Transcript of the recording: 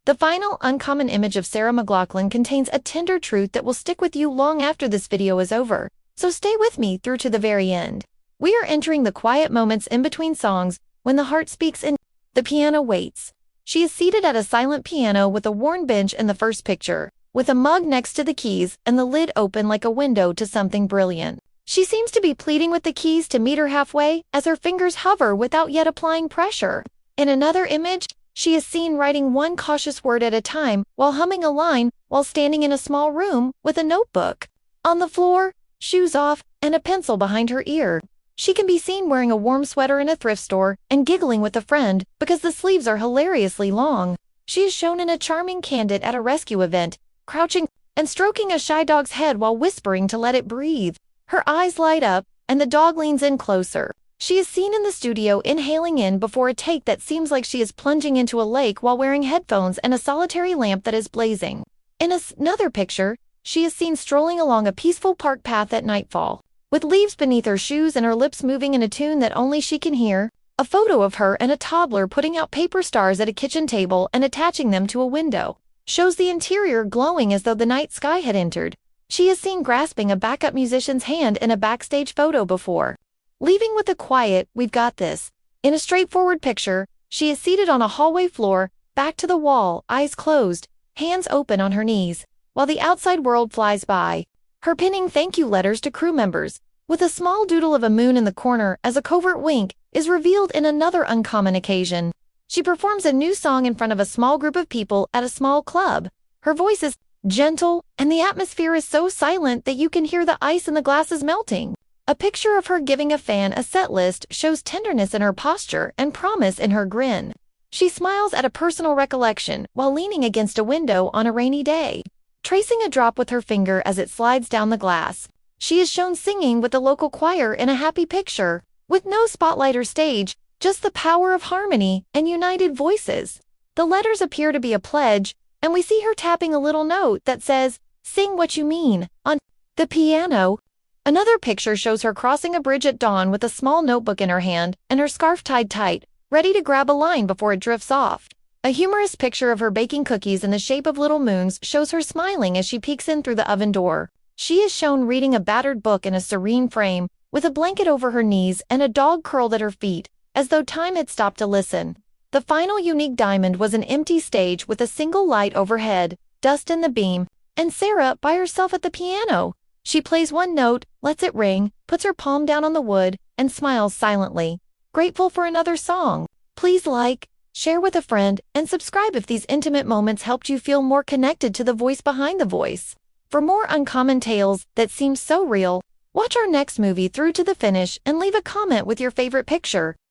The final uncommon image of Sarah McLachlan contains a tender truth that will stick with you long after this video is over, so stay with me through to the very end. We are entering the quiet moments in between songs when the heart speaks and the piano waits. She is seated at a silent piano with a worn bench in the first picture, with a mug next to the keys and the lid open like a window to something brilliant. She seems to be pleading with the keys to meet her halfway as her fingers hover without yet applying pressure. In another image, she is seen writing one cautious word at a time while humming a line while standing in a small room with a notebook on the floor, shoes off, and a pencil behind her ear. She can be seen wearing a warm sweater in a thrift store and giggling with a friend because the sleeves are hilariously long. She is shown in a charming candid at a rescue event, crouching and stroking a shy dog's head while whispering to let it breathe. Her eyes light up, and the dog leans in closer. She is seen in the studio inhaling in before a take that seems like she is plunging into a lake while wearing headphones and a solitary lamp that is blazing. In another picture, she is seen strolling along a peaceful park path at nightfall, with leaves beneath her shoes and her lips moving in a tune that only she can hear. A photo of her and a toddler putting out paper stars at a kitchen table and attaching them to a window shows the interior glowing as though the night sky had entered. She is seen grasping a backup musician's hand in a backstage photo before leaving with a quiet, "We've got this." In a straightforward picture, she is seated on a hallway floor, back to the wall, eyes closed, hands open on her knees, while the outside world flies by. Her pinning thank you letters to crew members, with a small doodle of a moon in the corner as a covert wink, is revealed in another uncommon occasion. She performs a new song in front of a small group of people at a small club. Her voice is gentle, and the atmosphere is so silent that you can hear the ice in the glasses melting. A picture of her giving a fan a set list shows tenderness in her posture and promise in her grin. She smiles at a personal recollection while leaning against a window on a rainy day, tracing a drop with her finger as it slides down the glass. She is shown singing with the local choir in a happy picture, with no spotlight or stage, just the power of harmony and united voices. The letters appear to be a pledge, and we see her tapping a little note that says, "Sing what you mean," on the piano. Another picture shows her crossing a bridge at dawn with a small notebook in her hand and her scarf tied tight, ready to grab a line before it drifts off. A humorous picture of her baking cookies in the shape of little moons shows her smiling as she peeks in through the oven door. She is shown reading a battered book in a serene frame, with a blanket over her knees and a dog curled at her feet, as though time had stopped to listen. The final unique diamond was an empty stage with a single light overhead, dust in the beam, and Sarah by herself at the piano. She plays one note, lets it ring, puts her palm down on the wood, and smiles silently, grateful for another song. Please like, share with a friend, and subscribe if these intimate moments helped you feel more connected to the voice behind the voice. For more uncommon tales that seem so real, watch our next movie through to the finish and leave a comment with your favorite picture.